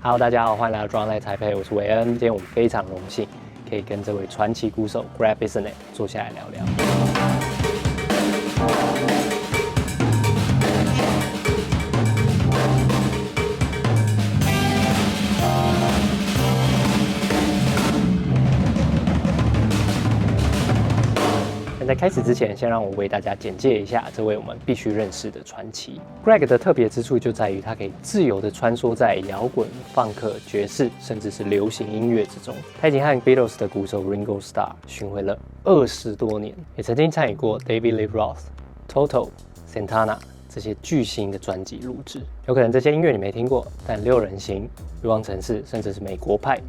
Hello， 大家好，欢迎来到 DrumLab Taipei， 我是韦恩。今天我们非常荣幸可以跟这位传奇鼓手 Gregg Bissonette 坐下来聊聊。在开始之前，先让我为大家简介一下这位我们必须认识的传奇。Gregg 的特别之处就在于他可以自由地穿梭在摇滚、放克、爵士，甚至是流行音乐之中。他已经和 Beatles 的鼓手 Ringo Starr 巡回了20多年，也曾经参与过 David Lee Roth、Toto、Santana 这些巨星的专辑录制。有可能这些音乐你没听过，但六人行、欲望城市，甚至是美国派。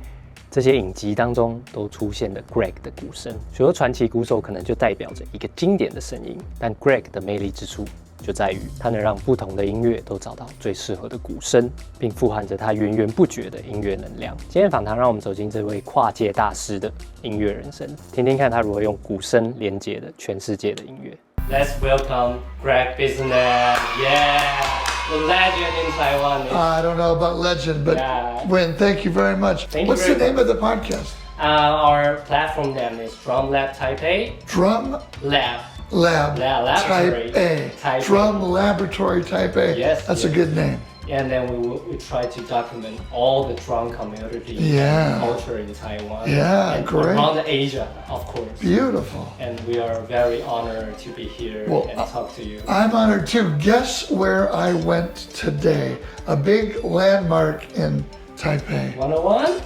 这些影集当中都出现了 Gregg 的鼓声，许多传奇鼓手可能就代表着一个经典的声音，但 Gregg 的魅力之处就在于他能让不同的音乐都找到最适合的鼓声，并富含着他源源不绝的音乐能量。今天访谈让我们走进这位跨界大师的音乐人生，听听看他如何用鼓声连接了全世界的音乐。Let's welcome Gregg Bissonette. Yeah.The legend in Taiwan. I don't know about legend, but Win, thank you very much. What's the name of the podcast? Our platform name is DrumLab Taipei. DrumLab Taipei. Drum Laboratory Taipei. Yes. That's a good name. And then we try to document all the drum community and culture in Taiwan. Yeah, and great. Around Asia, of course. Beautiful. And we are very honored to be here and talk to you. I'm honored too. Guess where I went today? A big landmark in Taipei. 101?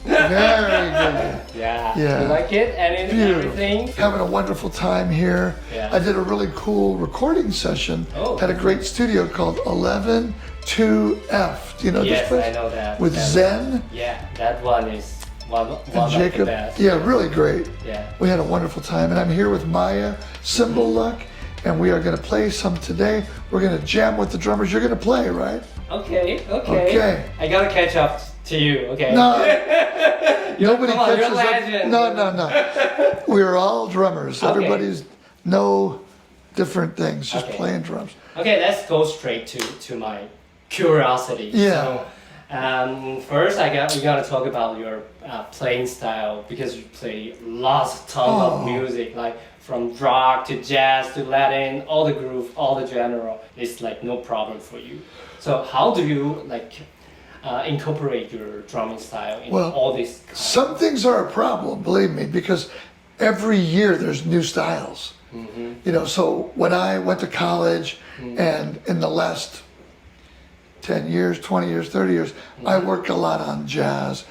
Very good. Yeah. You like it? And everything? Having a wonderful time here. Yeah. I did a really cool recording session at a great studio called 112F. Do you know this place? Yes, I know that. With Zen. Yeah, that one is one Jacob. of the best. Yeah, really great. Yeah. We had a wonderful time. And I'm here with Maya, Cymbal Luck, and we are going to play some today. We're going to jam with the drummers. You're going to play, right? Okay. I got to catch up to you, okay? No. Nobody catches you're a legend. up. No. We're all drummers. Okay. Everybody's no different things, just playing drums. Okay, let's go straight to my curiosity. Yeah. So, first, we gotta talk about your playing style because you play tons of music, like from rock to jazz to Latin, all the groove, all the genre. It's like no problem for you. So, how do you incorporate your drumming style in all this? Some things are a problem, believe me, because every year there's new styles. Mm-hmm. You know, so when I went to college and in the last 10 years, 20 years, 30 years, I worked a lot on jazz,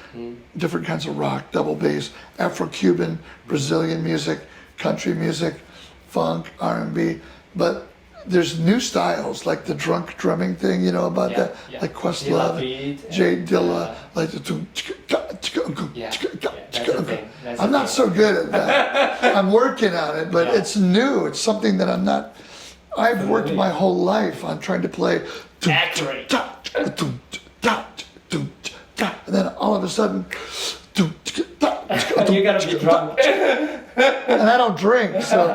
different kinds of rock, double bass, Afro-Cuban, Brazilian music, country music, funk, R&B, but there's new styles like the drunk drumming thing, you know about that, like Questlove, Jay Dilla, like the I'm not so good at that. I'm working on it, but it's new. It's something that I've worked my whole life on trying to play. Accurate. And then all of a sudden, you gotta be drunk. And I don't drink, so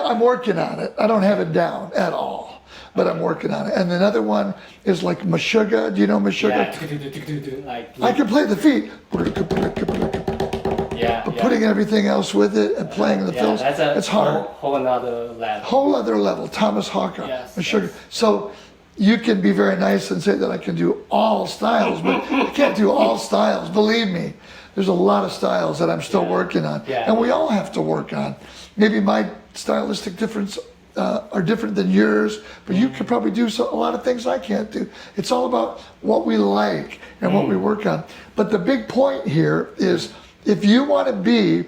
I'm working on it. I don't have it down at all, but I'm working on it. And another one is like Meshuggah. Do you know Meshuggah? I can play the feet. But putting everything else with it and playing the fills, it's hard. Whole other level. Whole other level. Thomas Hawker, Meshuggah. So you can be very nice and say that I can do all styles, but I can't do all styles. Believe me, there's a lot of styles that I'm still working on, and we all have to work on. Maybe my stylistic difference are different than yours, but you could probably do a lot of things I can't do. It's all about what we like and what we work on. But the big point here is, if you want to be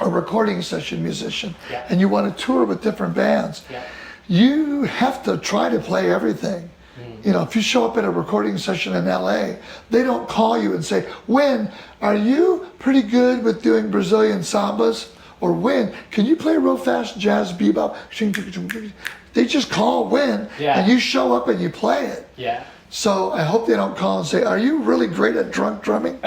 a recording session musician and you want to tour with different bands, you have to try to play everything. You know, if you show up at a recording session in LA, they don't call you and say, Win, are you pretty good with doing Brazilian sambas? Or Win, can you play real fast jazz bebop? They just call Win and you show up and you play it. Yeah. So I hope they don't call and say, are you really great at drunk drumming?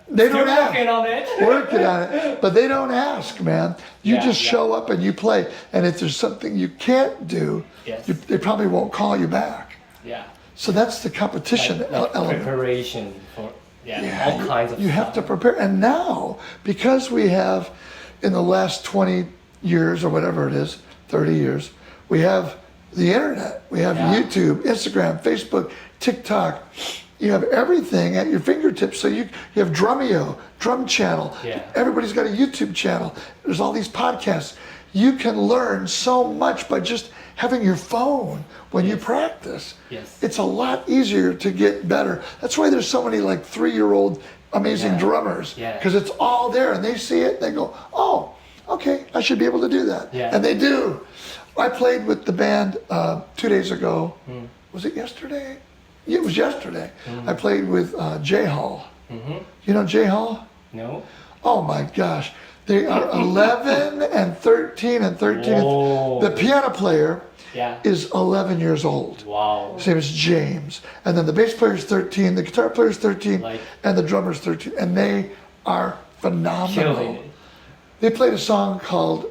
They don't ask. Working on it. Working on it. But they don't ask, man. You just show up and you play. And if there's something you can't do, they probably won't call you back. Yeah. So that's the competition element. Preparation for all kinds of You have to prepare. And now, because we have, in the last 20 years or whatever it is, 30 years, we have the internet. We have YouTube, Instagram, Facebook, TikTok. You have everything at your fingertips. So you have Drumeo, Drum Channel. Yeah. Everybody's got a YouTube channel. There's all these podcasts. You can learn so much by just having your phone when you practice. Yes. It's a lot easier to get better. That's why there's so many like 3-year-old amazing drummers. Because it's all there and they see it and they go, oh, okay, I should be able to do that. Yeah. And they do. I played with the band 2 days ago. Was it yesterday? Yeah, it was yesterday. I played with Jay Hall. You know Jay Hall? No. Oh my gosh. They are 11 and 13 and 13. Whoa. The piano player Yeah. is 11 years old. Wow. His name is James. And then the bass player is 13, the guitar player is 13, and the drummer is 13. And they are phenomenal. Killing it. They played a song called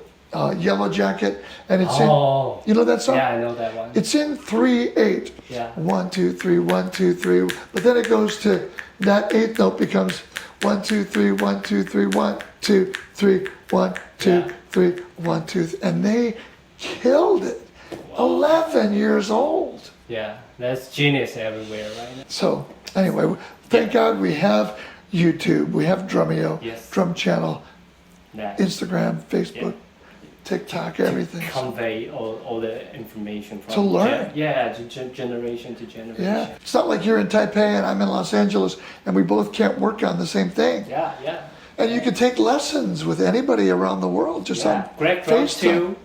Yellow Jacket, and it's in, you know that song? Yeah, I know that one. It's in 3/8. Yeah. 1, 2, 3, 1, 2, 3. But then it goes to, that eighth note becomes 1, 2, 3, 1, 2, 3, 1, 2, 3, 1, 2, 3, 1, 2, 3. And they killed it. 11 years old. Yeah, that's genius everywhere right now. So anyway, thank God we have YouTube, we have Drumeo, Drum Channel, Instagram, Facebook, TikTok, everything. Convey all the information from To learn. Generation to generation. Yeah, it's not like you're in Taipei and I'm in Los Angeles and we both can't work on the same thing. Yeah. And you can take lessons with anybody around the world just on Greg FaceTime.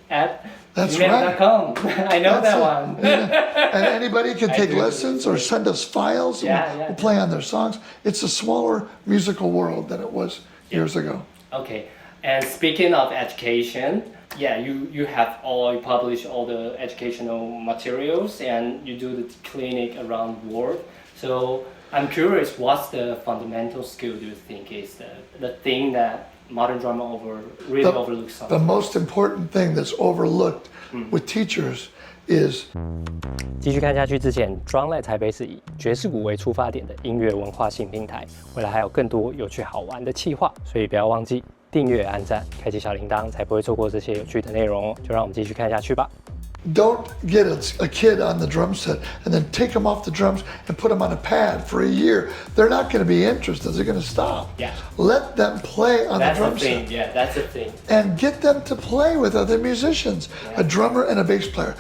That's right. gmail.com. I know that one. And anybody can take lessons or send us files. And we'll play on their songs. It's a smaller musical world than it was years ago. Okay, and speaking of education, you publish all the educational materials and you do the clinic around the world. So I'm curious, what's the fundamental skill do you think is the thing that modern drummer overlooks something? The most important thing that's overlooked with teachers is 继续看下去之前 ，DrumLab Taipei 是以爵士鼓为出发点的音乐文化新平台，未来还有更多有趣好玩的企划，所以不要忘记订阅、按赞、开启小铃铛，才不会错过这些有趣的内容哦。就让我们继续看下去吧。Don't get a kid on the drum set and then take them off the drums and put them on a pad for a year. They're not going to be interested. They're going to stop. Yeah. Let them play on the drum set. Yeah, that's the thing. And get them to play with other musicians. A drummer and a bass player.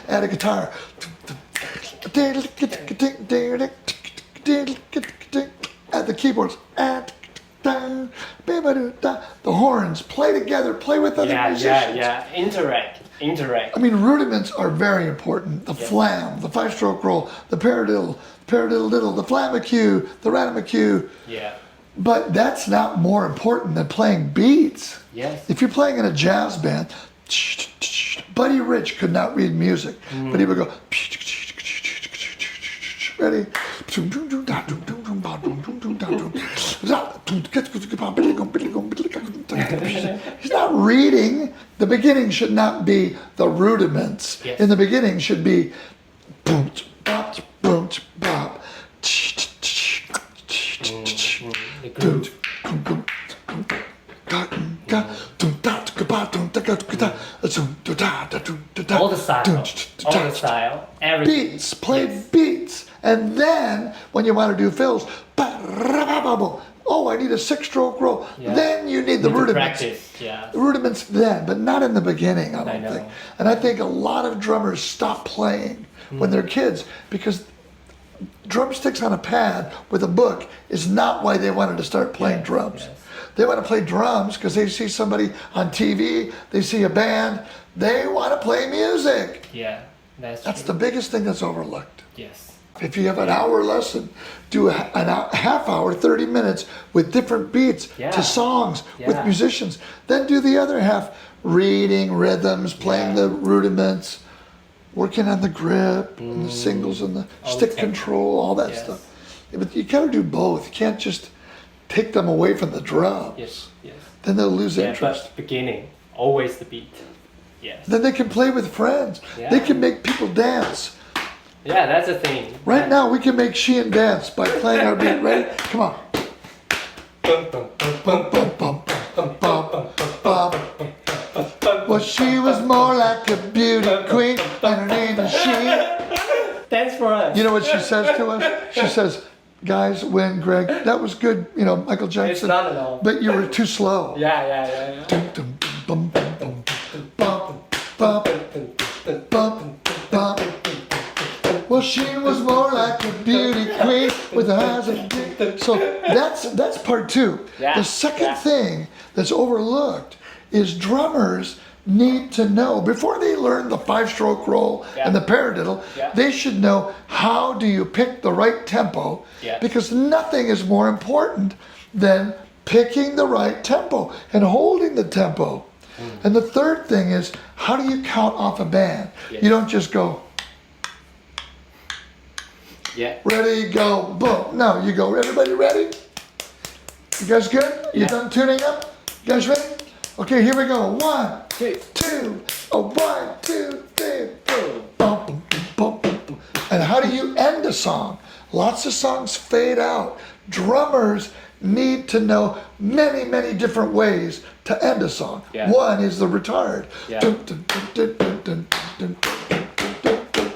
And a guitar. And the keyboards. The horns, play together, play with other musicians. Interact. I mean, rudiments are very important. The flam, the 5-stroke roll, the paradiddle, the flamacue, the ratamacue. Yeah. But that's not more important than playing beats. Yes. If you're playing in a jazz band, Buddy Rich could not read music, but he would go, ready? He's not reading. The beginning should not be the rudiments. Yes. In the beginning should be boom, bop, boom, bop. All the style, everything. Beats, play beats. And then, when you want to do fills, oh, I need a 6-stroke roll. Yeah. Then you need the rudiments. Practice, The rudiments then, but not in the beginning, I don't think. And I think a lot of drummers stop playing when they're kids because drumsticks on a pad with a book is not why they wanted to start playing drums. They want to play drums because they see somebody on TV, they see a band, they want to play music. Yeah, That's the biggest thing that's overlooked. Yes. If you have an hour lesson, do a half hour, 30 minutes with different beats to songs with musicians. Then do the other half, reading rhythms, playing the rudiments, working on the grip and the singles and the stick control, all that stuff. Yeah, but you gotta do both. You can't just take them away from the drums. Yes. Then they'll lose interest. But beginning, always the beat. Yes. Then they can play with friends. Yeah. They can make people dance. Yeah, that's the thing. Right now, we can make Sheehan dance by playing our beat. Ready? Come on. Bum, bum, bum, bum, bum, bum. Well, she was more like a beauty queen, and her name is Sheehan. Thanks for us. You know what she says to us? She says, guys, win, Greg. That was good, you know, Michael Jackson. It's not at all. But you were too slow. Yeah. Dum, dum, bum, bum, bum, bum, bum, bum, bum. Well, she was more like a beauty queen with eyes of big. So that's part two. Yeah, The second thing that's overlooked is drummers need to know, before they learn the 5-stroke roll and the paradiddle, they should know how do you pick the right tempo, because nothing is more important than picking the right tempo and holding the tempo. And the third thing is, how do you count off a band? You don't just go, ready, go, boom. No, you go, everybody ready? You guys good? You done tuning up? You guys ready? Okay, here we go. 1, 2, 1, 2, 3, 4. Bum, bum, bum, bum, bum. And how do you end a song? Lots of songs fade out. Drummers need to know many, many different ways to end a song. One is the retard. Dun, dun, dun, dun, dun, dun, dun, dun, dun, dun,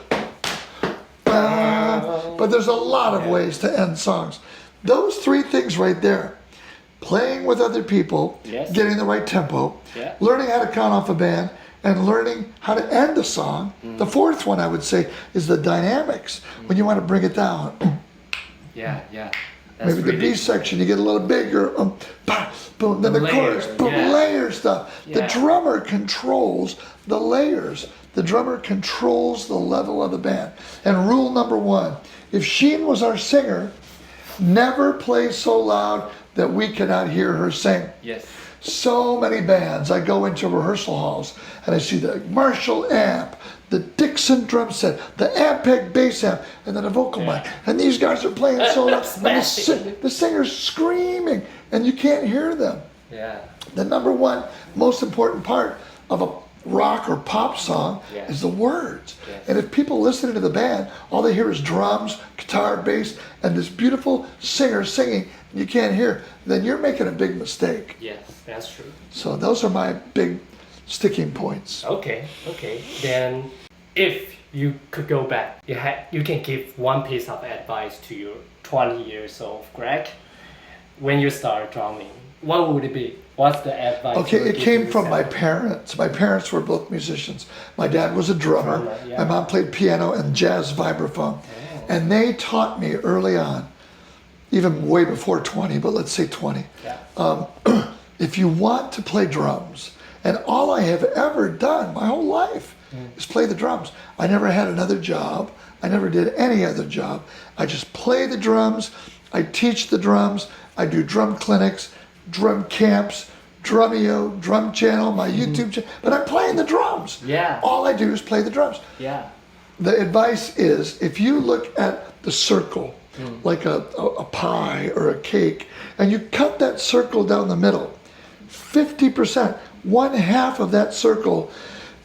dun. But there's a lot of ways to end songs. Those three things right there: playing with other people, getting the right tempo, learning how to count off a band, and learning how to end a song. The fourth one I would say is the dynamics, when you want to bring it down. Maybe the B section, you get a little bigger, boom, then the chorus, boom, layer stuff. The drummer controls the layers. The drummer controls the level of the band. And rule number one, if Sheehan was our singer, never play so loud that we cannot hear her sing. So many bands, I go into rehearsal halls and I see the Marshall amp, the Dixon drum set, the Ampeg bass amp, and then a vocal mic. And these guys are playing so loud, and the singer's screaming, and you can't hear them. The number one most important part of a rock or pop song is the words. And if people listening to the band, all they hear is drums, guitar, bass, and this beautiful singer singing, and you can't hear, then you're making a big mistake. That's true. So those are my big sticking points. Okay. Then if you could go back, you can give one piece of advice to your 20 years old Greg when you start drumming. What would it be? What's the advice? Okay, it came from my parents. My parents were both musicians. My dad was a drummer. My mom played piano and jazz vibraphone. And they taught me early on, even way before 20, but let's say 20. If you want to play drums, and all I have ever done my whole life is play the drums. I never had another job. I never did any other job. I just play the drums. I teach the drums. I do drum clinics, drum camps, Drumeo, drum channel, my YouTube channel, but I'm playing the drums. All I do is play the drums. The advice is, if you look at the circle, like a pie or a cake, and you cut that circle down the middle, 50%, one half of that circle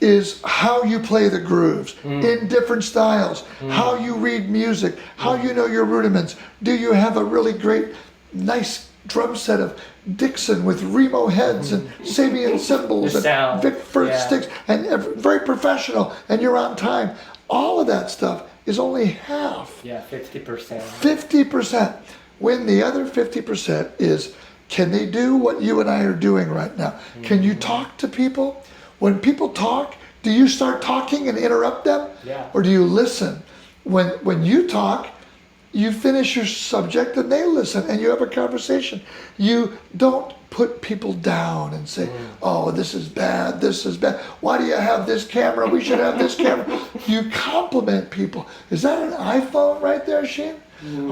is how you play the grooves in different styles, how you read music, how you know your rudiments. Do you have a really great, nice drum set of Dixon with Remo heads and Sabian cymbals and Vic Firth sticks, and very professional, and you're on time? All of that stuff is only half. 50%. 50%. When the other 50% is, can they do what you and I are doing right now? Can you talk to people? When people talk, do you start talking and interrupt them? Or do you listen? When you talk, you finish your subject and they listen and you have a conversation. You don't put people down and say, oh, this is bad, this is bad. Why do you have this camera? We should have this camera. You compliment people. Is that an iPhone right there, Sheehan?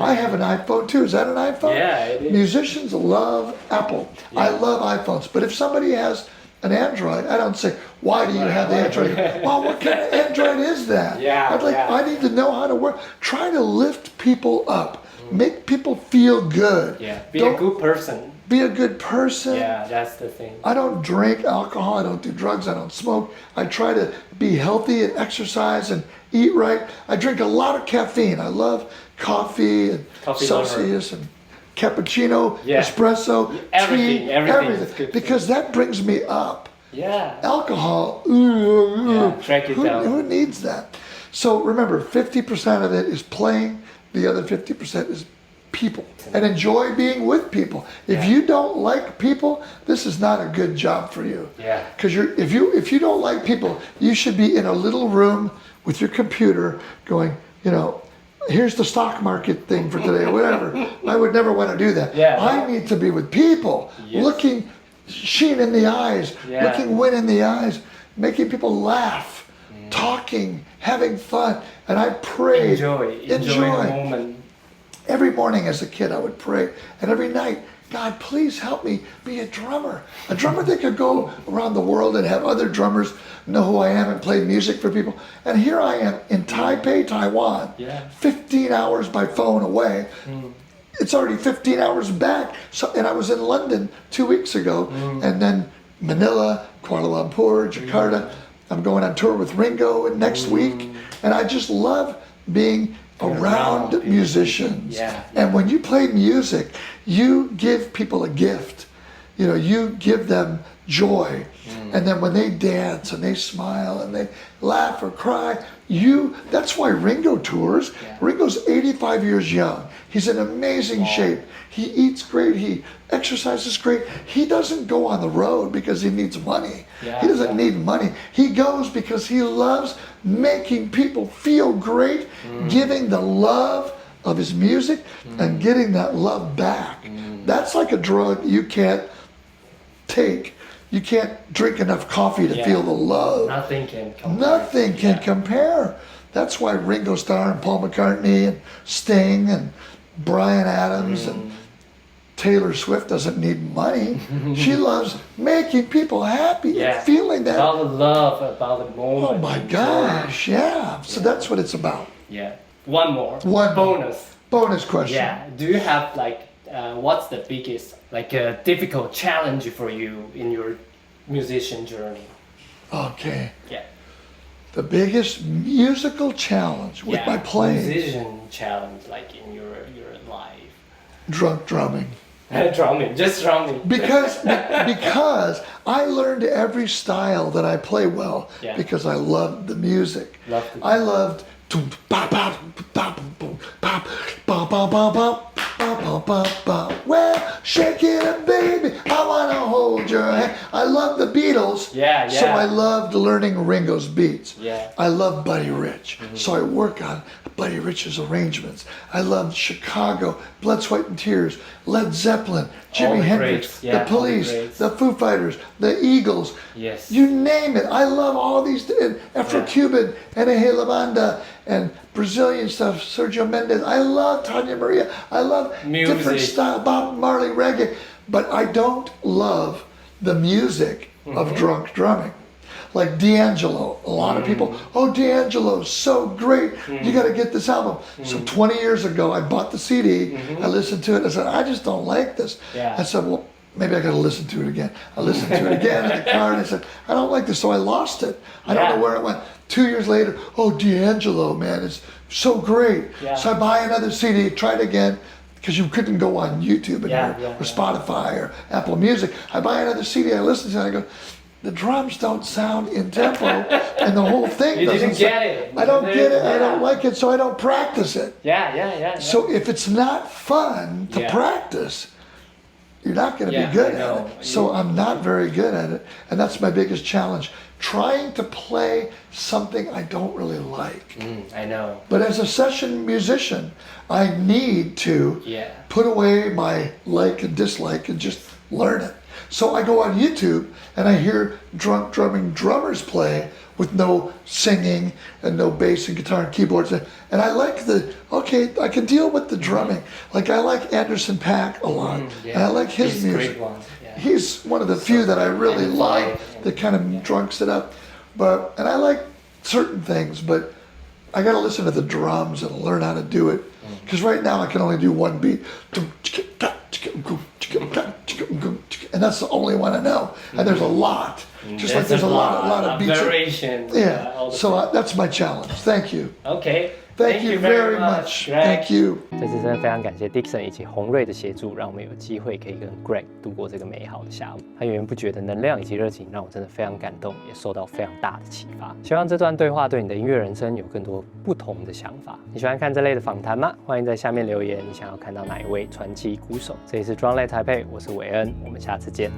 I have an iPhone too. Is that an iPhone? It is. Musicians love Apple. I love iPhones. But if somebody has an Android, I don't say, why do you have the Android? Well, what kind of Android is that? I need to know how to work. Try to lift people up. Make people feel good. Be a good person. be a good person. Yeah, that's the thing. I don't drink alcohol, I don't do drugs, I don't smoke. I try to be healthy and exercise and eat right. I drink a lot of caffeine. I love coffee and Celsius and cappuccino, espresso, tea, everything. Because that brings me up. Yeah. Alcohol, track it down. Who needs that? So remember, 50% of it is playing, the other 50% is people. And enjoy being with people. If you don't like people, this is not a good job for you. Yeah. Because if you don't like people, you should be in a little room with your computer going, here's the stock market thing for today, or whatever. I would never want to do that. Yeah. I need to be with people, looking sheen in the eyes, looking win in the eyes, making people laugh, talking, having fun. And I pray. Enjoy the moment. Every morning as a kid, I would pray. And every night, God, please help me be a drummer. A drummer that could go around the world and have other drummers know who I am and play music for people. And here I am in Taipei, Taiwan, 15 hours by phone away. It's already 15 hours back. And I was in London 2 weeks ago, and then Manila, Kuala Lumpur, Jakarta. I'm going on tour with Ringo next week. And I just love being around musicians. And when you play music, you give people a gift. You give them joy. And then when they dance and they smile and they laugh or cry, that's why Ringo tours. Ringo's 85 years young. He's in amazing shape. He eats great. He exercises great. He doesn't go on the road because he needs money. He doesn't need money. He goes because he loves making people feel great, giving the love of his music and getting that love back. That's like a drug you can't take. You can't drink enough coffee to feel the love. Nothing can compare. Nothing can compare. That's why Ringo Starr and Paul McCartney and Sting and Bryan Adams and Taylor Swift doesn't need money. She loves making people happy and feeling that. About the love, about the moment. Oh my gosh, So that's what it's about. Yeah. One more. Bonus question. Yeah. Do you have what's the biggest difficult challenge for you in your musician journey? Okay. Yeah. The biggest musical challenge with my playing. Musician challenge in your life. Drunk drumming. Just drumming. Because I learned every style that I play well because I loved the music. I loved well, shake it up, baby. I wanna hold your hand. I love the Beatles. So I loved learning Ringo's beats. I love Buddy Rich. So I work on Buddy Rich's arrangements. I loved Chicago, Blood, Sweat and Tears, Led Zeppelin, Jimi Hendrix, the Police, the Foo Fighters, the Eagles. You name it. I love all these, Afro-Cuban, Eneje Lavanda, and Brazilian stuff, Sergio Mendes. I love Tanya Maria. I love different style, Bob Marley, reggae. But I don't love the music of drunk drumming. Like D'Angelo, a lot of people, D'Angelo's so great. You got to get this album. So 20 years ago, I bought the CD. I listened to it. I said, I just don't like this. I said, well, maybe I got to listen to it again. I listened to it again in the car, and I said, I don't like this. So I lost it. I don't know where it went. 2 years later, D'Angelo, man, it's so great. So I buy another CD, try it again, because you couldn't go on YouTube or Spotify or Apple Music. I buy another CD, I listen to it, and I go, the drums don't sound in tempo, and the whole thing doesn't sound. Get it. I don't get it, I don't like it, so I don't practice it. So if it's not fun to practice, you're not going to be good at it. So I'm not very good at it, and that's my biggest challenge. Trying to play something I don't really like. I know. But as a session musician, I need to put away my like and dislike and just learn it. So I go on YouTube and I hear drunk drumming drummers play with no singing and no bass and guitar and keyboards. And I like I can deal with the drumming. Like I like Anderson .Paak a lot. And I like his music. Great one. He's one of the few that I really like that kind of drunks it up. And I like certain things, but I got to listen to the drums and learn how to do it. Because right now I can only do one beat. and that's the only one I know. And there's a lot, just like there's a lot of beats. Variation. Yeah. So that's my challenge. Thank you. Okay. Thank you very much. Thank you. 这次真的非常感谢 Dixon 以及宏睿的协助，让我们有机会可以跟 Gregg 度过这个美好的下午。他源源不绝的能量以及热情，让我真的非常感动，也受到非常大的启发。希望这段对话对你的音乐人生有更多不同的想法。你喜欢看这类的访谈吗？欢迎在下面留言，你想要看到哪一位传奇鼓手？这里是DrumLab Taipei，我是韦恩，我们下次见。